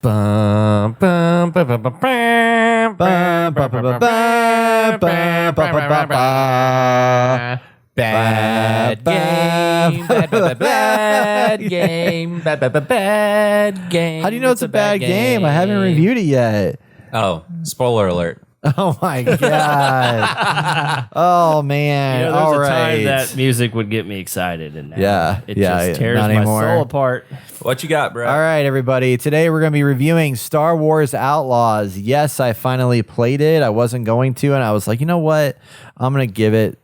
Bum, bum, ba, ba, ba, bam, bam, ba, ba, ba, bam, bam, ba, ba, ba, ba. Bad game, bad game, bad game. How do you know it's a bad game? I haven't reviewed it yet. Oh, spoiler alert. Oh my god! Oh man! You know, All there's a right. time that music would get me excited, and now Yeah, it yeah, just tears not my anymore. soul apart. What you got, bro? All right, everybody. Today we're going to be reviewing Star Wars Outlaws. Yes, I finally played it. I wasn't going to, and I was like, you know what? I'm going to give it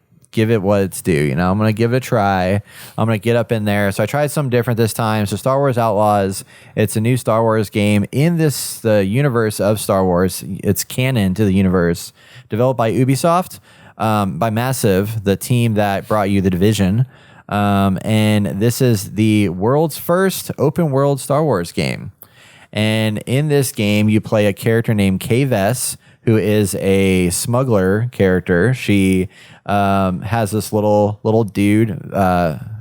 what it's due. You know, I'm going to give it a try. I'm going to get up in there. So I tried something different this time. So Star Wars Outlaws, it's a new Star Wars game in the universe of Star Wars. It's canon to the universe, developed by Ubisoft, by Massive, the team that brought you The Division. And this is the world's first open world Star Wars game. And in this game, you play a character named Kay Vess, who is a smuggler character. She has this little dude,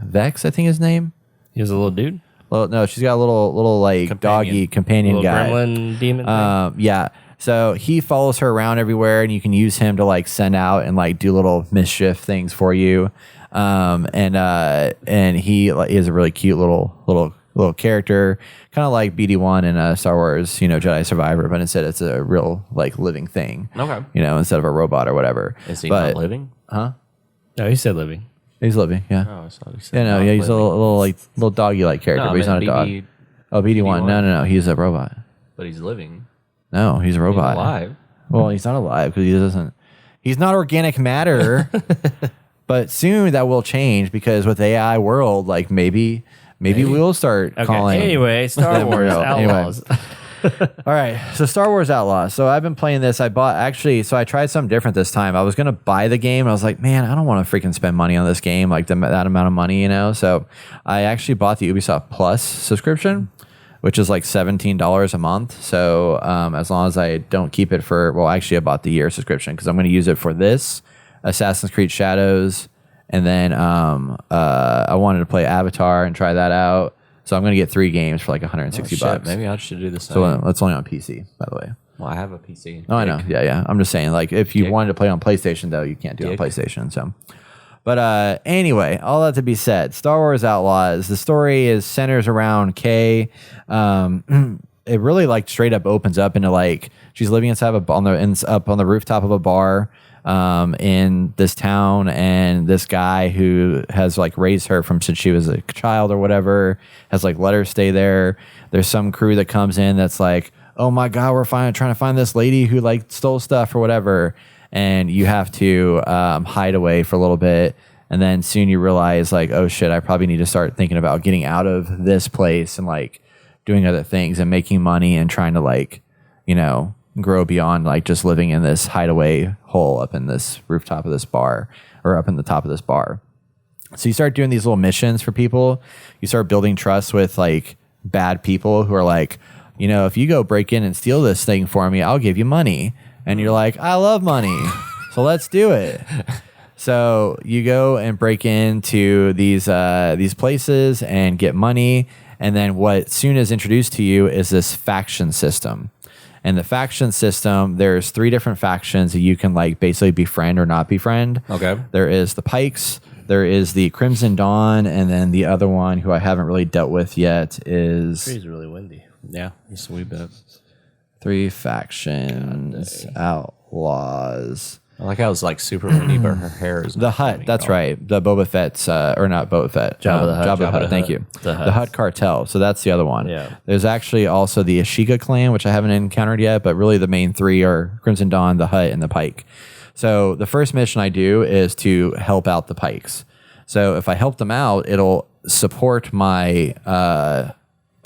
Vex, I think his name. He was a little dude, Well, no, she's got a little like Companion. doggy companion little guy. gremlin demon. Thing. Yeah. So he follows her around everywhere, and you can use him to like send out and like do little mischief things for you. And he is a really cute little character, kind of like BD1 in Star Wars, Jedi Survivor, but instead it's a real like living thing. Okay. Instead of a robot or whatever. Is he But- not living? No, he said living. He's living, yeah. Oh, I thought he said Yeah, not he's a living. little doggy like character, No, but he's I not a meant dog. BD, Oh, BD1. BD1. No, he's a robot. but he's living. No, he's a He's robot. alive. Well, he's not alive because he's not organic matter. But soon that will change because with AI world, like maybe we'll start Okay. calling. Anyway, Star them Wars real. Anyway. Outlaws. All right, so Star Wars Outlaws. So I've been playing this. So I tried something different this time. I was gonna buy the game. I was like, man, I don't want to freaking spend money on this game, like that amount of money, So I actually bought the Ubisoft Plus subscription, which is like $17 a month. So as long as I don't keep it actually I bought the year subscription because I'm going to use it for this, Assassin's Creed Shadows, and then I wanted to play Avatar and try that out. So I'm going to get 3 games for like $160. Maybe I should do the same. So it's only on PC, by the way. Well, I have a PC. Oh, I know. Yeah. I'm just saying, like, if you Dick. wanted to play on PlayStation, though, you can't do it on Dick. PlayStation. So, but anyway, all that to be said, Star Wars Outlaws. The story centers around Kay. It really like straight up opens up into like she's living inside up on the rooftop of a bar in this town, and this guy who has like raised her from since she was a child or whatever has like let her stay there. There's some crew that comes in that's like, oh my god, we're trying to find this lady who like stole stuff or whatever, and you have to hide away for a little bit, and then soon you realize like, oh shit, I probably need to start thinking about getting out of this place and like doing other things and making money and trying to like grow beyond like just living in this hideaway hole up in this rooftop of this bar or up in the top of this bar. So you start doing these little missions for people. You start building trust with like bad people who are like, if you go break in and steal this thing for me, I'll give you money. And you're like, I love money. So let's do it. So you go and break into these places and get money. And then what soon is introduced to you is this faction system. And the faction system, there's 3 different factions that you can like basically befriend or not befriend. Okay. There is the Pikes, there is the Crimson Dawn, and then the other one who I haven't really dealt with yet is He's really windy. Yeah, just a wee bit. 3 factions, Outlaws. I like how it's like super windy, but her hair is The Hut, that's right. The Boba Fett's, or not Boba Fett. Jabba the Hutt. Jabba the Jabba Hutt, the thank Hutt. you. The The Hutt Cartel. So that's the other one. Yeah. There's actually also the Ashika clan, which I haven't encountered yet, but really the main 3 are Crimson Dawn, the Hutt, and the Pike. So the first mission I do is to help out the Pikes. So if I help them out, it'll support my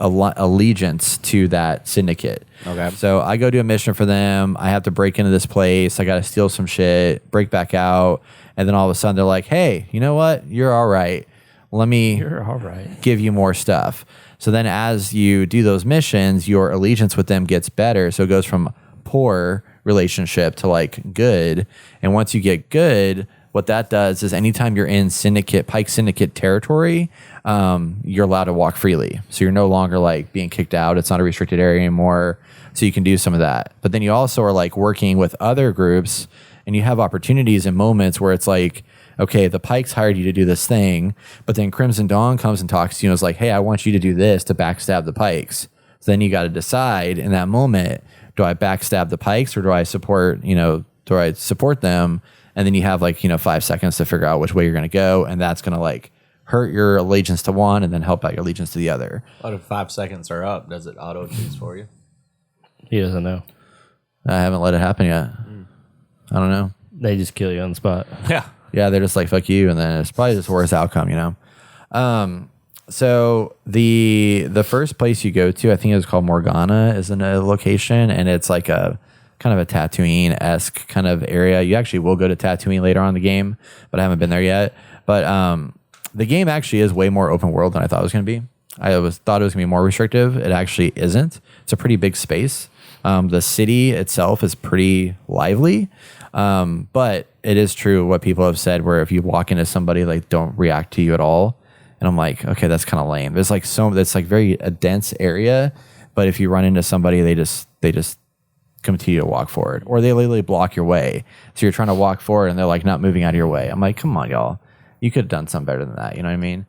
allegiance to that syndicate. Okay. So I go do a mission for them. I have to break into this place. I got to steal some shit, break back out. And then all of a sudden they're like, hey, you know what? You're all right. Let me You're all right. give you more stuff. So then as you do those missions, your allegiance with them gets better. So it goes from poor relationship to like good. And once you get good, what that does is anytime you're in Pike Syndicate territory, you're allowed to walk freely. So you're no longer like being kicked out. It's not a restricted area anymore. So you can do some of that. But then you also are like working with other groups, and you have opportunities and moments where it's like, okay, the Pikes hired you to do this thing, but then Crimson Dawn comes and talks to you and is like, hey, I want you to do this to backstab the Pikes. So then you got to decide in that moment, do I backstab the Pikes or do I support them? And then you have like, 5 seconds to figure out which way you're going to go. And that's going to like hurt your allegiance to one and then help out your allegiance to the other. What if 5 seconds are up? Does it auto choose for you? He doesn't know. I haven't let it happen yet. I don't know. They just kill you on the spot. Yeah. Yeah, they're just like, fuck you. And then it's probably just the worst outcome, So the first place you go to, I think it's called Morgana, is in a location, and it's like a kind of a Tatooine-esque kind of area. You actually will go to Tatooine later on in the game, but I haven't been there yet. But the game actually is way more open world than I thought it was going to be. I thought it was going to be more restrictive. It actually isn't. It's a pretty big space. The city itself is pretty lively, but it is true what people have said, where if you walk into somebody, like, don't react to you at all. And I'm like, okay, that's kind of lame. There's like that's like a dense area, but if you run into somebody, they just continue to walk forward, or they literally block your way. So you're trying to walk forward and they're like not moving out of your way. I'm like, come on, y'all. You could have done something better than that. You know what I mean?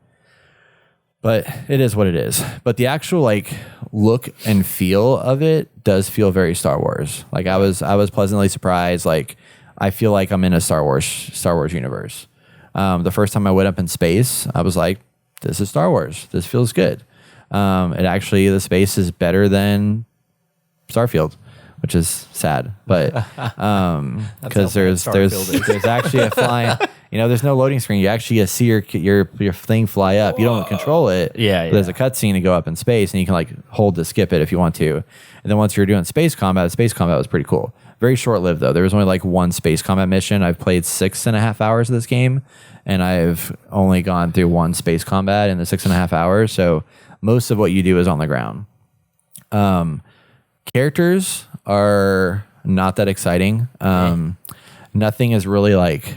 But it is what it is. But the actual like look and feel of it does feel very Star Wars. Like I was pleasantly surprised. Like I feel like I'm in a Star Wars universe. The first time I went up in space, I was like, this is Star Wars. This feels good. The space is better than Starfield, which is sad, but because there's actually a flying, there's no loading screen. You actually get to see your thing fly up. You don't control it. Yeah. There's a cutscene to go up in space, and you can like hold to skip it if you want to. And then once you're doing space combat was pretty cool. Very short lived though. There was only like one space combat mission. I've played 6.5 hours of this game, and I've only gone through one space combat in the 6.5 hours. So most of what you do is on the ground. Characters are not that exciting. Nothing is really like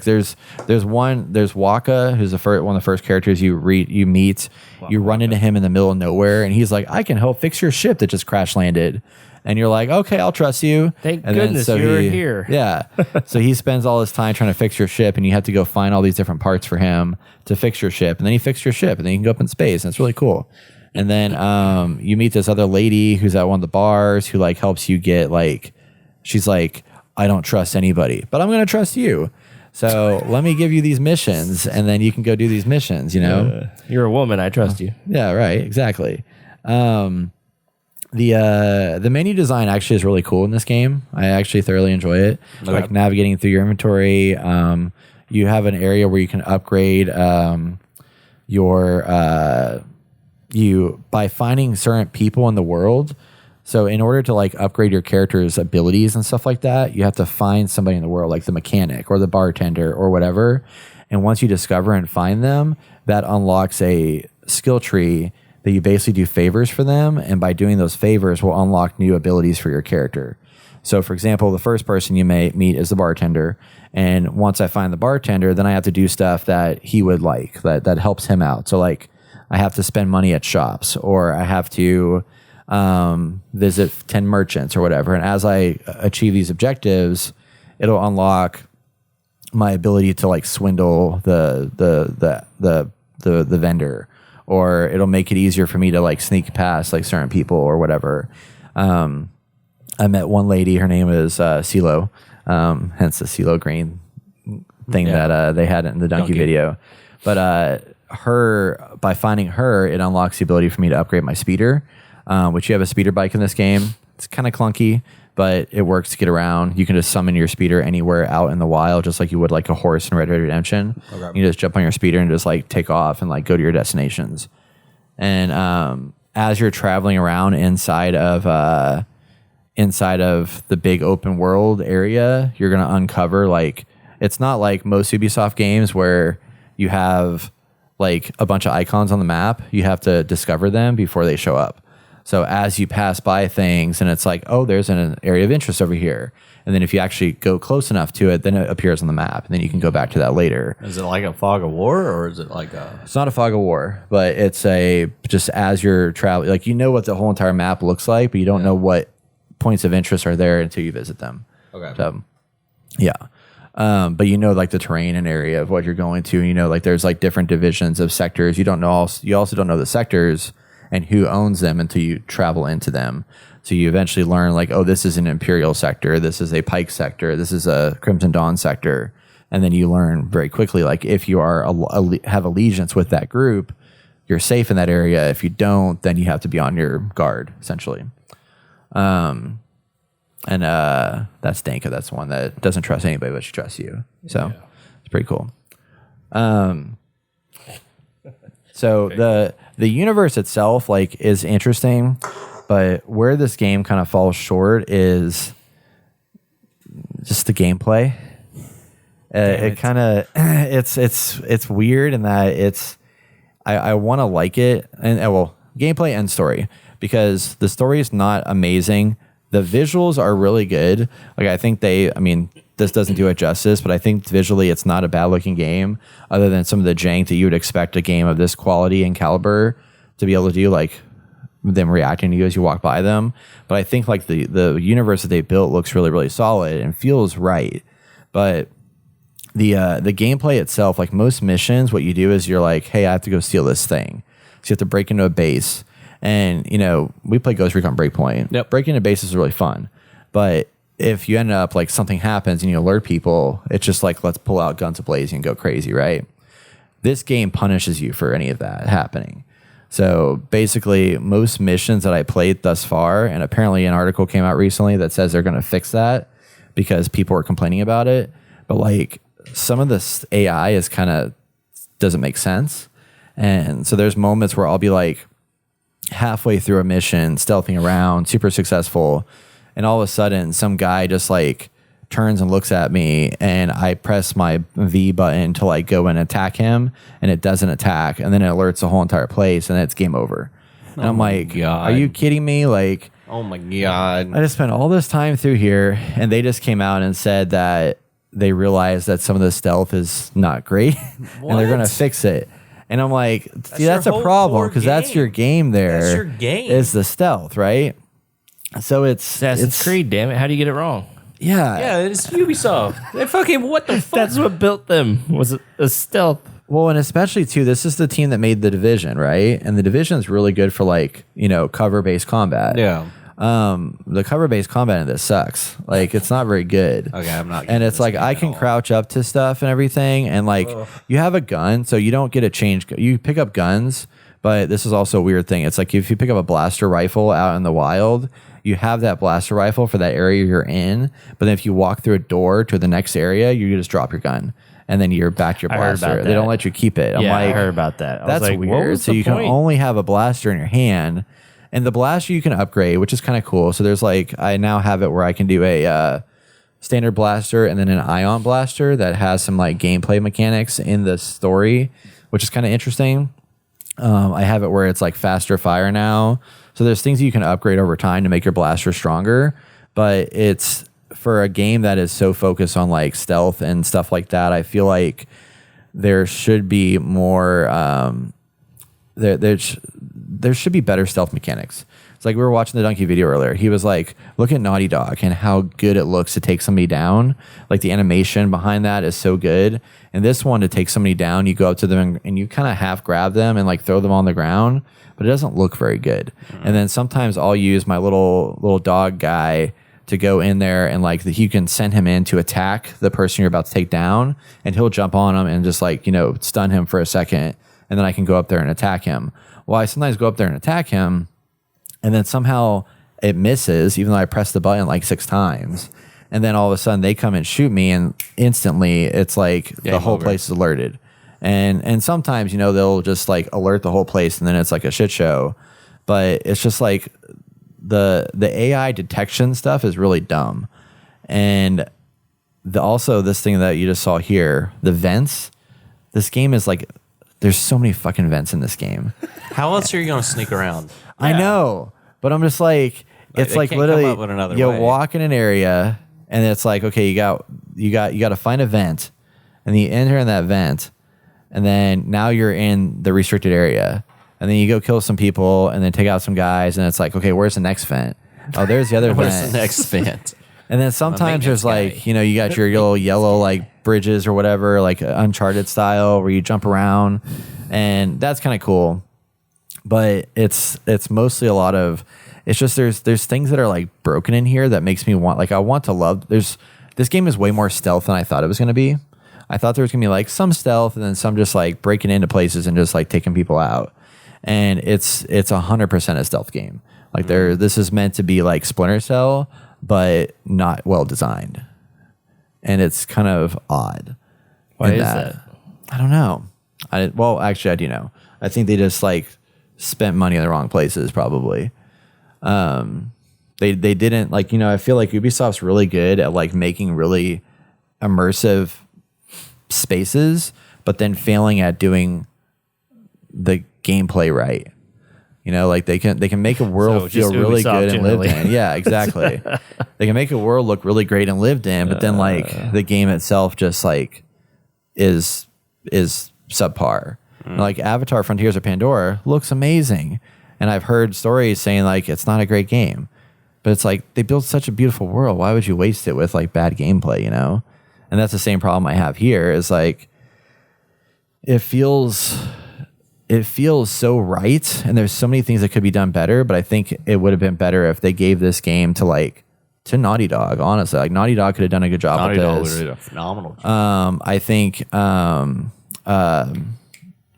there's Waka, who's one of the first characters you meet. You run into him in the middle of nowhere, and he's like, I can help fix your ship that just crash landed. And you're like, okay, I'll trust you. Thank goodness you're here. Yeah. So he spends all his time trying to fix your ship, and you have to go find all these different parts for him to fix your ship. And then he fixed your ship, and then you can go up in space, and it's really cool. And then you meet this other lady who's at one of the bars who like helps you get she's like, I don't trust anybody, but I'm going to trust you. So let me give you these missions, and then you can go do these missions, You're a woman. I trust you. Yeah, right. Exactly. The menu design actually is really cool in this game. I actually thoroughly enjoy it. Okay. Like navigating through your inventory. You have an area where you can upgrade by finding certain people in the world. So in order to like upgrade your character's abilities and stuff like that, you have to find somebody in the world, like the mechanic or the bartender or whatever. And once you discover and find them, that unlocks a skill tree that you basically do favors for them. And by doing those favors will unlock new abilities for your character. So for example, the first person you may meet is the bartender. And once I find the bartender, then I have to do stuff that he would like, that helps him out. So like I have to spend money at shops, or I have to visit 10 merchants or whatever. And as I achieve these objectives, it'll unlock my ability to like swindle the vendor, or it'll make it easier for me to like sneak past like certain people or whatever. I met one lady, her name is CeeLo, hence the CeeLo Green thing that they had in the Donkey video. But by finding her, it unlocks the ability for me to upgrade my speeder, which you have a speeder bike in this game. It's kind of clunky, but it works to get around. You can just summon your speeder anywhere out in the wild, just like you would like a horse in Red Dead Redemption. Okay. You just jump on your speeder and just like take off and like go to your destinations. And as you're traveling around inside of the big open world area, you're going to uncover like, it's not like most Ubisoft games where you have like a bunch of icons on the map. You have to discover them before they show up. So as you pass by things and it's like, oh, there's an area of interest over here. And then if you actually go close enough to it, then it appears on the map. And then you can go back to that later. Is it like a fog of war, or is it like a... It's not a fog of war, but it's just as you're traveling, like, you know what the whole entire map looks like, but you don't know what points of interest are there until you visit them. Okay. So, yeah. But you know, like, the terrain and area of what you're going to, and you know, like, there's like different divisions of sectors. You also don't know the sectors and who owns them until you travel into them. So you eventually learn, like, oh, this is an Imperial sector, this is a Pike sector, this is a Crimson Dawn sector. And then you learn very quickly, like, if you are have allegiance with that group, you're safe in that area. If you don't, then you have to be on your guard, essentially. And that's Danka. That's one that doesn't trust anybody, but she trusts you. So it's pretty cool. So the universe itself, like, is interesting, but where this game kind of falls short is just the gameplay. It kind of it's weird in that I want to like it, and gameplay and story, because the story is not amazing. The visuals are really good. Like, I think this doesn't do it justice, but I think visually it's not a bad looking game, other than some of the jank that you would expect a game of this quality and caliber to be able to do, like them reacting to you as you walk by them. But I think, like, the universe that they built looks really, really solid and feels right. But the gameplay itself, like most missions, what you do is you're like, hey, I have to go steal this thing. So you have to break into a base. And, you know, we play Ghost Recon Breakpoint. Yep. Breaking into a base is really fun. But if you end up, like, something happens and you alert people, it's just like, let's pull out guns ablazing and go crazy, right? This game punishes you for any of that happening. So basically, most missions that I played thus far, and apparently an article came out recently that says they're going to fix that because people are complaining about it. But, like, some of this AI is kind of doesn't make sense. And so there's moments where I'll be like halfway through a mission, stealthing around, super successful, and all of a sudden some guy just like turns and looks at me, and I press my V button to like go and attack him, and it doesn't attack, and then it alerts the whole entire place, and it's game over. And I'm like, God. are you kidding me? Like, Oh my God. I just spent all this time through here, and they just came out and said that they realized that some of the stealth is not great and they're going to fix it. And I'm like, see, that's a problem, because that's your game there. That's your game. Is the stealth, right? So Assassin's Creed, damn it. How do you get it wrong? Yeah. Yeah, it's Ubisoft. They fucking, what the fuck? That's what built them, was a stealth. Well, and especially too, this is the team that made The Division, right? And The Division is really good for, like, you know, cover-based combat. Yeah. The cover-based combat in this sucks. Like, it's not very good. Okay, I'm not. And it's like I can crouch up to stuff and everything, and like you have a gun, so you don't get to change. You pick up guns, but this is also a weird thing. It's like if you pick up a blaster rifle out in the wild, you have that blaster rifle for that area you're in. But then if you walk through a door to the next area, you just drop your gun, and then you're back to your blaster. They don't let you keep it. I'm like, I heard about that. I was that's like, what weird. was So the you point? can only have a blaster in your hand. And the blaster you can upgrade, which is kind of cool. So there's like, I now have it where I can do a standard blaster and then an ion blaster that has some like gameplay mechanics in the story, which is kind of interesting. I have it where it's like faster fire now. So there's things you can upgrade over time to make your blaster stronger. But it's for a game that is so focused on like stealth and stuff like that, I feel like there should be more... There should be better stealth mechanics. It's like we were watching the Donkey video earlier. He was like, look at Naughty Dog and how good it looks to take somebody down. Like the animation behind that is so good. And this one, to take somebody down, you go up to them and you kind of half grab them and like throw them on the ground, but it doesn't look very good. And then sometimes I'll use my little dog guy to go in there and like you can send him in to attack the person you're about to take down, and he'll jump on him and just like, you know, stun him for a second. And then I can go up there and attack him. Well, I sometimes go up there and attack him, and then somehow it misses, even though I pressed the button like 6 times. And then all of a sudden they come and shoot me, and instantly it's like the whole place is alerted. And sometimes, you know, they'll just like alert the whole place, and then it's like a shit show. But it's just like the AI detection stuff is really dumb. And also this thing that you just saw here, the vents, this game is like... There's so many fucking vents in this game. How else are you going to sneak around? I know, But I'm just like, it's they like can't literally come up with another you way. walk in an area and it's like, okay, you got to find a vent, and then you enter in that vent, and then now you're in the restricted area, and then you go kill some people and then take out some guys, and it's like, okay, where's the next vent? Oh, there's the other Where's vent. the next vent? And then sometimes there's maintenance like, guy. you got your little yellow like bridges or whatever, like Uncharted style, where you jump around, and that's kind of cool. But it's mostly a lot of, it's just there's things that are like broken in here that makes me want, like I want to love. This game is way more stealth than I thought it was going to be. I thought there was going to be like some stealth and then some just like breaking into places and just like taking people out. And it's 100% a stealth game. Like this is meant to be like Splinter Cell, but not well designed, and it's kind of odd. Why in is that? I don't know. Well, actually, I do know. I think they just like spent money in the wrong places, probably. They didn't like, I feel like Ubisoft's really good at like making really immersive spaces, but then failing at doing the gameplay right. Like they can make a world So feel just really Ubisoft good and lived generally. in. Yeah, exactly. They can make a world look really great and lived in, but then like the game itself just like is subpar. Like Avatar: Frontiers of Pandora looks amazing, and I've heard stories saying like it's not a great game, but it's like they built such a beautiful world. Why would you waste it with like bad gameplay? And that's the same problem I have here. Is like it feels so right, and there's so many things that could be done better, but I think it would have been better if they gave this game to Naughty Dog. Honestly, like Naughty Dog could have done a good job Naughty with Dog this. would have done a phenomenal job. I think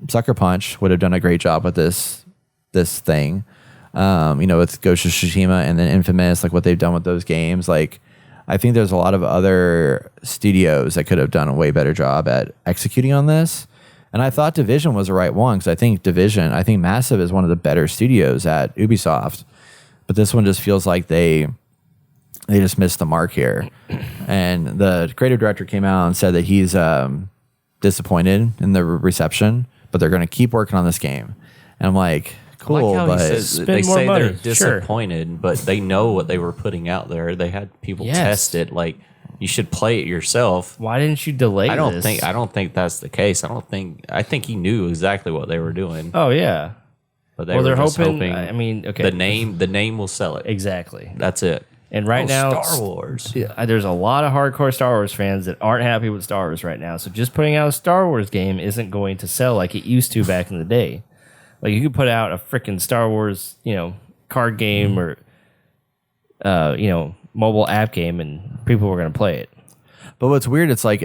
Sucker Punch would have done a great job with this thing. With Ghost of Tsushima and then Infamous, like what they've done with those games. Like, I think there's a lot of other studios that could have done a way better job at executing on this. And I thought Division was the right one, because I think Massive is one of the better studios at Ubisoft. But this one just feels like they just missed the mark here. And the creative director came out and said that he's disappointed in the reception, but they're going to keep working on this game. And I'm like, cool, I like how but he says Spend they more say money. they're disappointed, but they know what they were putting out there. They had people Yes. test it. Like, you should play it yourself. Why didn't you delay I don't this? think that's the case. I think he knew exactly what they were doing. Oh yeah. But Well, were they're just hoping. I mean, okay. the name will sell it. Exactly. That's it. And right now, Star Wars. yeah, there's a lot of hardcore Star Wars fans that aren't happy with Star Wars right now. So just putting out a Star Wars game isn't going to sell like it used to back in the day. Like you could put out a freaking Star Wars, card game or, mobile app game, and people were going to play it. But what's weird, it's like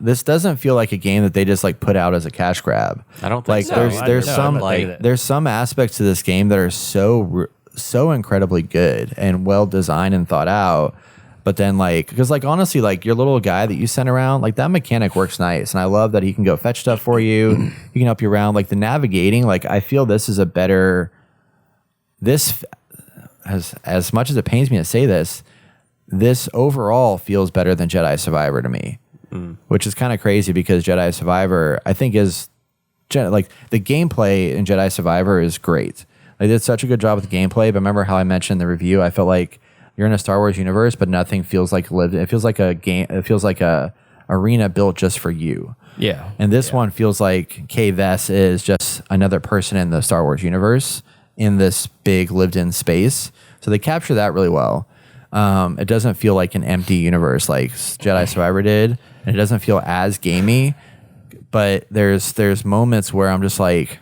this doesn't feel like a game that they just like put out as a cash grab. I don't Like think so. there's No, some I'm not thinking that. there's some aspects to this game that are so incredibly good and well designed and thought out. But then because honestly, like your little guy that you sent around, like that mechanic works nice, and I love that he can go fetch stuff for you. He can help you around. Like the navigating, like I feel this is a better. This as much as it pains me to say this. This overall feels better than Jedi Survivor to me, which is kind of crazy because Jedi Survivor, I think, is like the gameplay in Jedi Survivor is great. They did such a good job with the gameplay. But remember how I mentioned in the review, I felt like you're in a Star Wars universe, but nothing feels like lived. It feels like a game. It feels like a arena built just for you. Yeah. And this one feels like Kay Vess is just another person in the Star Wars universe in this big lived-in space. So they capture that really well. It doesn't feel like an empty universe like Jedi Survivor did, and it doesn't feel as gamey. But there's moments where I'm just like,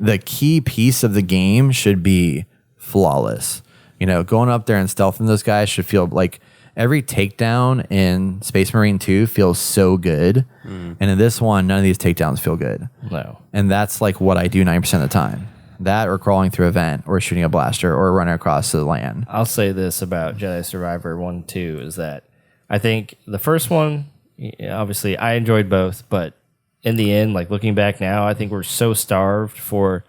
the key piece of the game should be flawless. Going up there and stealthing those guys should feel like every takedown in Space Marine 2 feels so good, and in this one, none of these takedowns feel good. No. And that's like what I do 90% of the time. That or crawling through a vent or shooting a blaster or running across the land. I'll say this about Jedi Survivor 1 and 2 is that I think the first one, obviously I enjoyed both, but in the end, like looking back now, I think we're so starved for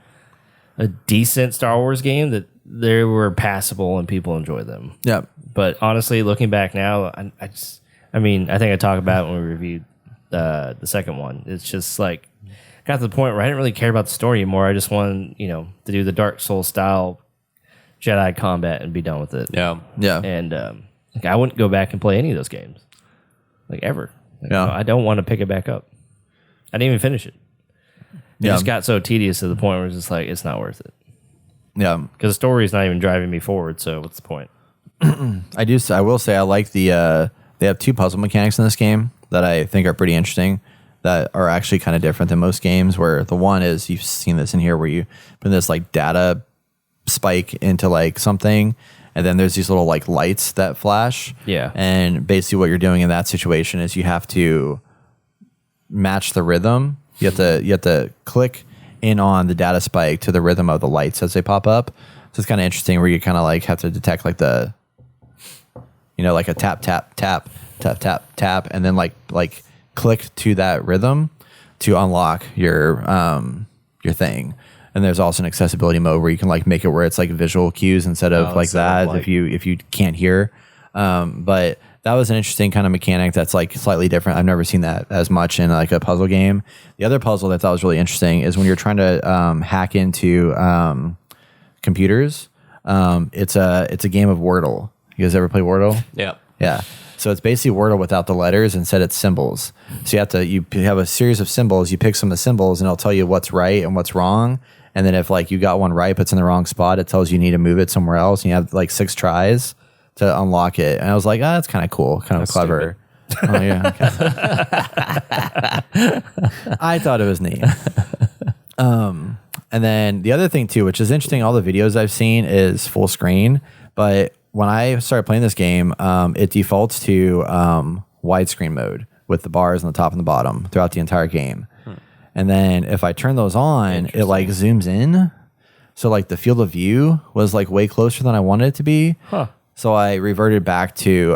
a decent Star Wars game that they were passable and people enjoy them. Yep. But honestly, looking back now, I think I talked about it when we reviewed the second one. It's just like got to the point where I didn't really care about the story anymore. I just wanted, to do the Dark Souls style Jedi combat and be done with it. Yeah. Yeah. And like I wouldn't go back and play any of those games, like ever. Like, Yeah. I don't want to pick it back up. I didn't even finish it. It just got so tedious to the point where it's just like it's not worth it. Yeah. Because the story is not even driving me forward. So what's the point? I will say I like the they have 2 puzzle mechanics in this game that I think are pretty interesting that are actually kind of different than most games, where the one is, you've seen this in here, where you put this like data spike into like something, and then there's these little like lights that flash. Yeah. And basically what you're doing in that situation is you have to match the rhythm. You have to click in on the data spike to the rhythm of the lights as they pop up. So it's kind of interesting where you kind of like have to detect like the, like a tap, tap, tap, tap, tap, tap, and then like click to that rhythm to unlock your thing. And there's also an accessibility mode where you can like make it where it's like visual cues instead of like that if you can't hear. But that was an interesting kind of mechanic that's like slightly different. I've never seen that as much in like a puzzle game. The other puzzle that I thought was really interesting is when you're trying to hack into computers. It's a game of Wordle. You guys ever play Wordle? Yeah. Yeah. So it's basically Wordle without the letters. Instead, it's symbols. So you have a series of symbols. You pick some of the symbols, and it'll tell you what's right and what's wrong. And then if like you got one right, but it's in the wrong spot, it tells you need to move it somewhere else. And you have like 6 tries to unlock it. And I was like, that's kind of cool, kind of clever. Oh yeah. Okay. I thought it was neat. And then the other thing too, which is interesting, all the videos I've seen is full screen, but when I started playing this game, it defaults to widescreen mode with the bars on the top and the bottom throughout the entire game. And then if I turn those on, it like zooms in. So like the field of view was like way closer than I wanted it to be. Huh. So I reverted back to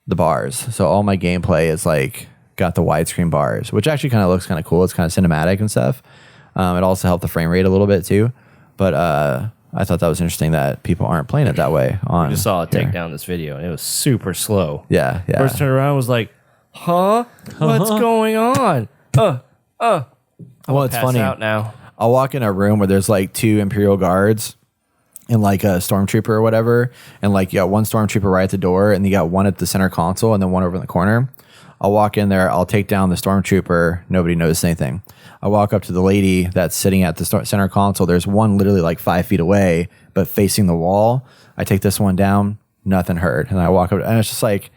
the bars. So all my gameplay is like got the widescreen bars, which actually kind of looks kind of cool. It's kind of cinematic and stuff. It also helped the frame rate a little bit too. But I thought that was interesting that people aren't playing it that way. On I just saw it here. take down this video, and it was super slow. Yeah, yeah. First turn around was like, huh? What's going on? Well, it's Pass funny. out now. I'll walk in a room where there's like 2 Imperial guards and like a stormtrooper or whatever, and like you got one stormtrooper right at the door, and you got one at the center console, and then one over in the corner. I'll walk in there, I'll take down the stormtrooper, nobody noticed anything. I walk up to the lady that's sitting at the center console. There's one literally like 5 feet away, but facing the wall. I take this one down, nothing heard. And I walk up, and it's just like,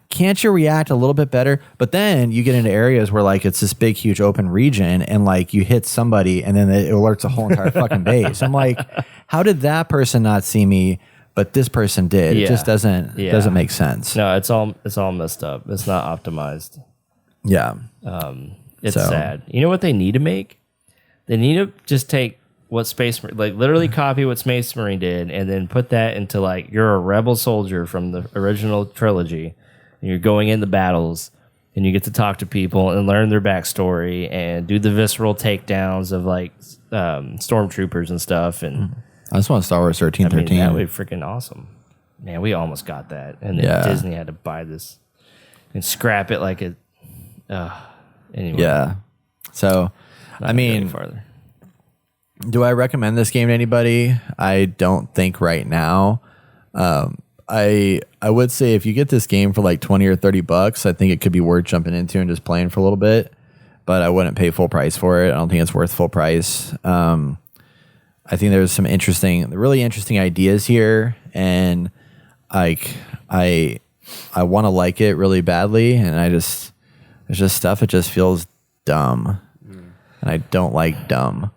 can't you react a little bit better? But then you get into areas where like it's this big, huge open region, and like you hit somebody, and then it alerts the whole entire fucking base. I'm like, how did that person not see me, but this person did? It just doesn't make sense. No, it's all messed up. It's not optimized. Yeah. It's sad. You know what they need to make? They need to just take what literally copy what Space Marine did, and then put that into like, you're a rebel soldier from the original trilogy, and you're going into battles, and you get to talk to people and learn their backstory and do the visceral takedowns of like stormtroopers and stuff. And I just want Star Wars 1313. that would be freaking awesome. Man, we almost got that, and then Disney had to buy this and scrap it like it. Anyway. Yeah. So, I mean, farther. do I recommend this game to anybody? I don't think right now. I would say if you get this game for like $20 or $30, I think it could be worth jumping into and just playing for a little bit. But I wouldn't pay full price for it. I don't think it's worth full price. I think there's some really interesting ideas here, and like I want to like it really badly, and there's just stuff. It just feels dumb, and I don't like dumb.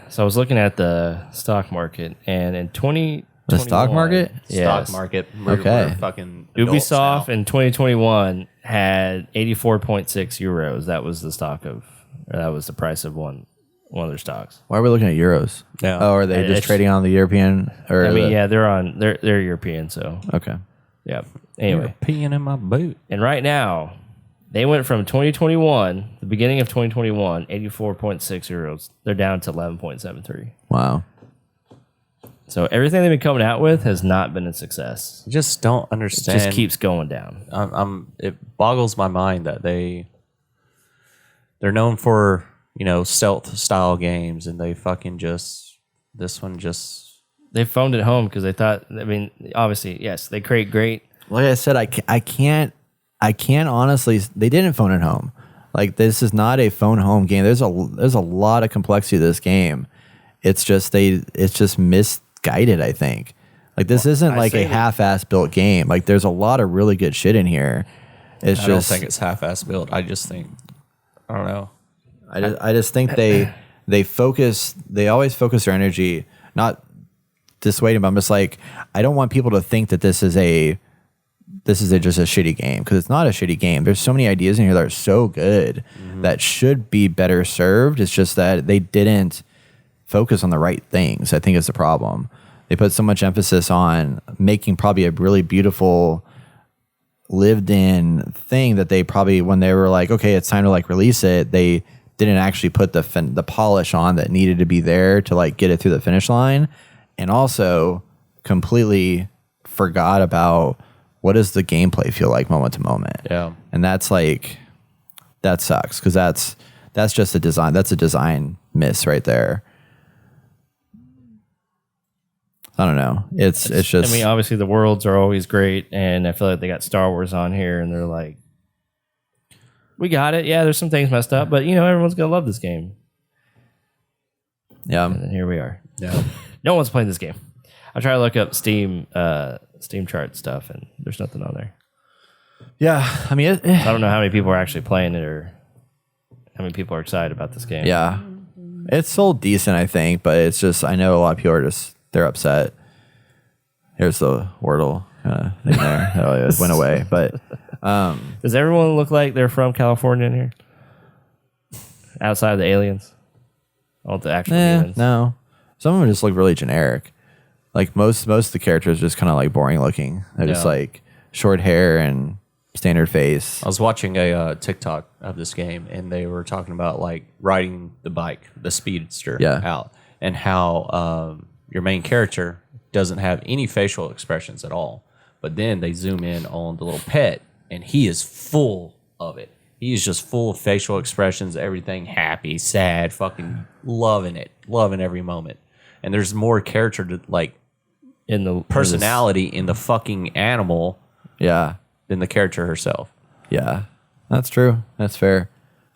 So I was looking at the stock market, and in 2021, The stock market? Stock market. We're fucking adults Ubisoft now. in 2021 had 84.6 euros. That was that was the price of one of their stocks. Why are we looking at euros? Yeah. Oh, are they just trading on the European? Or they're European, so Okay. yeah. Anyway, You're peeing in my boot. and right now they went from 2021, the beginning of 2021, 84.6 euros. They're down to 11.73. Wow. So everything they've been coming out with has not been a success. I just don't It understand. just keeps going down. It boggles my mind that they're known for stealth style games, and they fucking this one just they phoned it home because they thought. I mean, obviously, yes, they create great. Like I said, I can't honestly. They didn't phone it home. Like this is not a phone home game. There's a lot of complexity to this game. It's just misguided. I think. Like this isn't like a half-ass built game. Like there's a lot of really good shit in here. I don't think it's half-ass built. I just think I don't know. I just think they always focus their energy, not dissuading, but I'm just like, I don't want people to think that this is just a shitty game, because it's not a shitty game. There's so many ideas in here that are so good that should be better served. It's just that they didn't focus on the right things. I think is the problem. They put so much emphasis on making probably a really beautiful lived in thing that they probably, when they were like, okay, it's time to like release it, they didn't actually put the polish on that needed to be there to like get it through the finish line, and also completely forgot about what does the gameplay feel like moment to moment. Yeah. And that's like, that sucks, because that's just a design miss right there. I don't know. It's just. I mean, obviously the worlds are always great, and I feel like they got Star Wars on here, and they're like, we got it. Yeah, there's some things messed up, but everyone's gonna love this game. Yeah. And then here we are. Yeah. No one's playing this game. I try to look up Steam chart stuff, and there's nothing on there. Yeah. I mean, I don't know how many people are actually playing it, or how many people are excited about this game. yeah. It's sold decent, I think, but it's just, I know a lot of people are they're upset. Here's the Wordle thing there. It went away. But does everyone look like they're from California in here? Outside of the aliens? All the actual aliens? No. Some of them just look really generic. Like most of the characters are just kind of like boring looking. They're just like short hair and standard face. I was watching a TikTok of this game, and they were talking about like riding the bike, the speedster, out, and how your main character doesn't have any facial expressions at all. But then they zoom in on the little pet, and he is full of it. He is just full of facial expressions, everything happy, sad, fucking loving it, loving every moment. And there's more character to like In the personality in the fucking animal Yeah. than the character herself. Yeah. That's true. That's fair.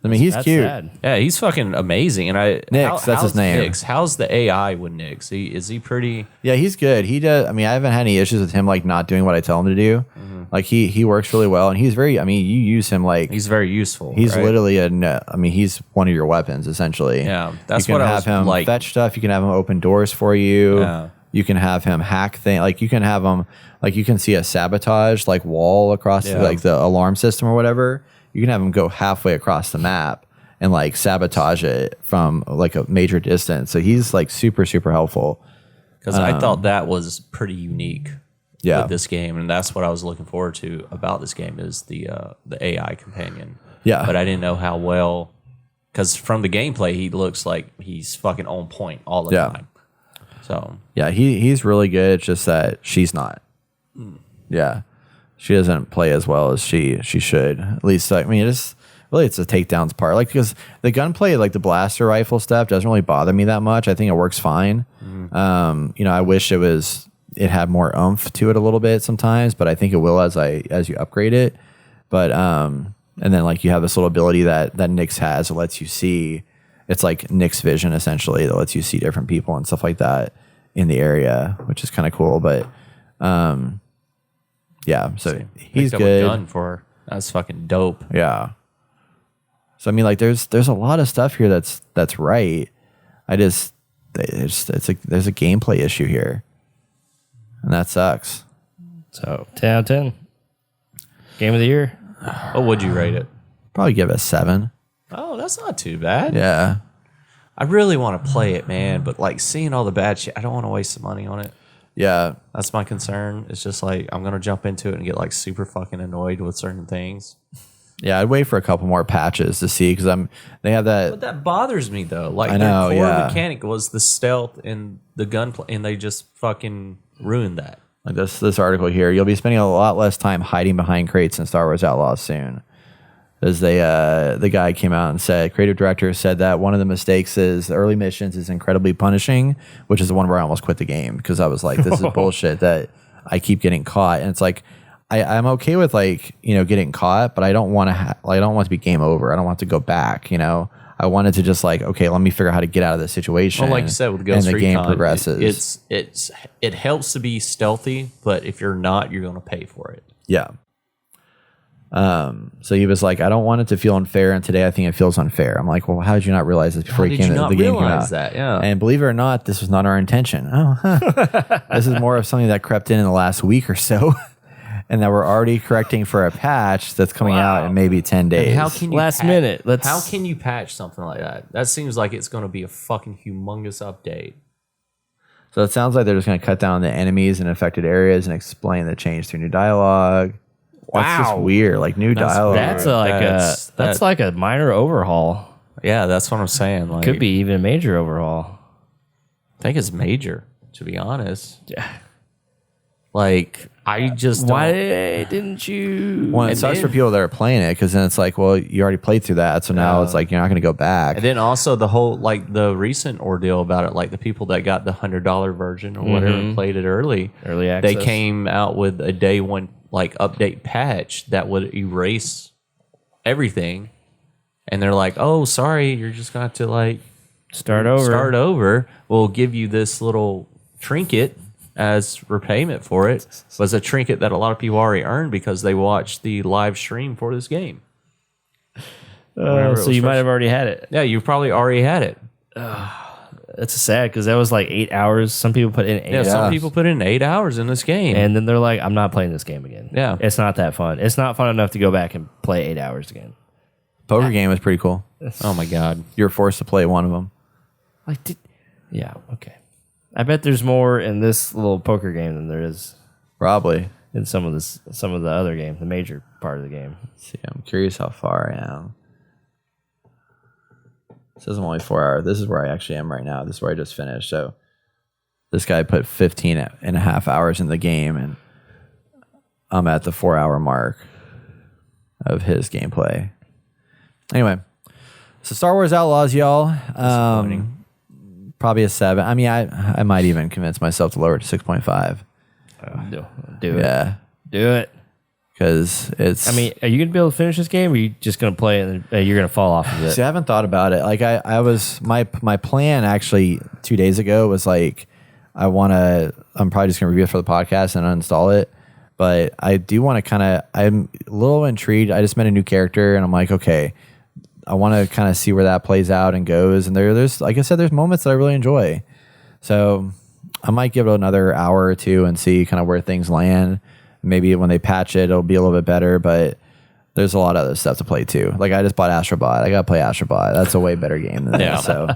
I mean, he's That's cute. sad. Yeah, he's fucking amazing. And Nix, that's his name. Nix? How's the AI with Nix? Is he pretty? Yeah, he's good. He does. I mean, I haven't had any issues with him like not doing what I tell him to do. Like he works really well, and he's very. I mean, you use him like He's very useful. he's right? literally he's one of your weapons essentially. Yeah, that's you can what I have was him like- fetch stuff. You can have him open doors for you. Yeah. You can have him hack thing. Like you can have him like you can see a sabotage like wall across like the alarm system or whatever. You can have him go halfway across the map and like sabotage it from like a major distance. So he's like super helpful. Because I thought that was pretty unique. Yeah. With this game, and that's what I was looking forward to about this game is the AI companion. Yeah. But I didn't know how well, because from the gameplay, he looks like he's fucking on point all the time. So Yeah, he's really good. It's just that she's not. Yeah, she doesn't play as well as she should. At least, I mean, it's the takedowns part. Like because the gunplay, like the blaster rifle stuff, doesn't really bother me that much. I think it works fine. I wish it had more oomph to it a little bit sometimes, but I think it will as you upgrade it. But and then like you have this little ability that Nyx has that lets you see. It's like Nyx vision essentially that lets you see different people and stuff like that in the area, which is kind of cool. But yeah, so he's picked up good. a gun for her. That's fucking dope. Yeah. So I mean, like, there's a lot of stuff here that's right. There's a gameplay issue here, and that sucks. So 10 out of 10. Game of the year. What would you rate it? Probably give it a 7. Oh, that's not too bad. Yeah. I really want to play it, man, but like seeing all the bad shit, I don't want to waste the money on it. Yeah. That's my concern. It's just like I'm gonna jump into it and get like super fucking annoyed with certain things. Yeah, I'd wait for a couple more patches to see because they have that. But that bothers me though. Like I know, their core yeah. mechanic was the stealth and the gunplay, and they just fucking ruined that. Like this article here, you'll be spending a lot less time hiding behind crates in Star Wars Outlaws soon. As the guy came out and said, creative director said that one of the mistakes is the early missions is incredibly punishing, which is the one where I almost quit the game because I was like, this is bullshit that I keep getting caught. And it's like, I'm okay with like, getting caught, but I don't want to I don't want it to be game over. I don't want to go back, I wanted to just like, okay, let me figure out how to get out of this situation. Well, like you said, with Ghost and the game Recon, progresses. it helps to be stealthy, but if you're not, you're going to pay for it. Yeah. So he was like, I don't want it to feel unfair, and today I think it feels unfair. I'm like, well, how did you not realize this before the game came out? That? Yeah. And believe it or not, this was not our intention. Oh, huh. This is more of something that crept in the last week or so, and that we're already correcting for a patch that's coming out in maybe 10 days. And how can you Last minute. How can you patch something like that? That seems like it's going to be a fucking humongous update. So it sounds like they're just going to cut down the enemies in affected areas and explain the change through new dialogue. That's just weird, like new dialogue. That's like a minor overhaul. Yeah, that's what I'm saying. Like, Could be even a major overhaul. I think it's major, to be honest. Yeah. Like, I just Why don't. didn't you? Well, it sucks for people that are playing it because then it's like, well, you already played through that, so now it's like you're not going to go back. And then also the whole, like, the recent ordeal about it, like the people that got the $100 version or whatever and played it early access. They came out with a day one like update patch that would erase everything, and they're like, oh, sorry, you're just going to have to like Start over. We'll give you this little trinket as repayment for it. Was a trinket that a lot of people already earned because they watched the live stream for this game. So you might have already had it. Yeah, you probably already had it. That's sad because that was like 8 hours. Some people put in 8 Yeah, hours. some people put in 8 hours in this game. And then they're like, I'm not playing this game again. Yeah. It's not that fun. It's not fun enough to go back and play 8 hours again. Poker game is pretty cool. Oh my God. You're forced to play one of them. Yeah, okay. I bet there's more in this little poker game than there is Probably. in some of the other games, the major part of the game. Let's see, I'm curious how far I am. It says I'm only 4 hours. This is where I actually am right now. This is where I just finished. So this guy put 15 and a half hours in the game, and I'm at the 4 hour mark of his gameplay. Anyway, so Star Wars Outlaws, y'all. Probably a 7. I mean, I might even convince myself to lower it to 6.5. Do it. Yeah. Do it. Because it's... I mean, are you going to be able to finish this game, or are you just going to play it and you're going to fall off of it? See, I haven't thought about it. Like I was my plan actually 2 days ago was like I'm probably just gonna review it for the podcast and uninstall it. But I do want to I'm a little intrigued. I just met a new character and I'm like, okay, I want to kind of see where that plays out and goes. And there's like I said, there's moments that I really enjoy. So I might give it another hour or two and see kind of where things land. Maybe when they patch it, it'll be a little bit better, but there's a lot of other stuff to play too. Like I just bought Astrobot. I got to play Astrobot. That's a way better game than this. So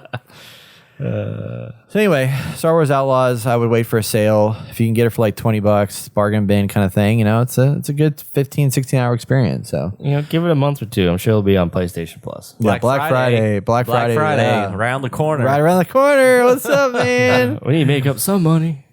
anyway, Star Wars Outlaws, I would wait for a sale. If you can get it for like $20, bargain bin kind of thing, it's a good 15, 16-hour experience. So give it a month or two. I'm sure it'll be on PlayStation Plus. Black Friday. Black Friday. Around the corner. Right around the corner. What's up, man? We need to make up some money.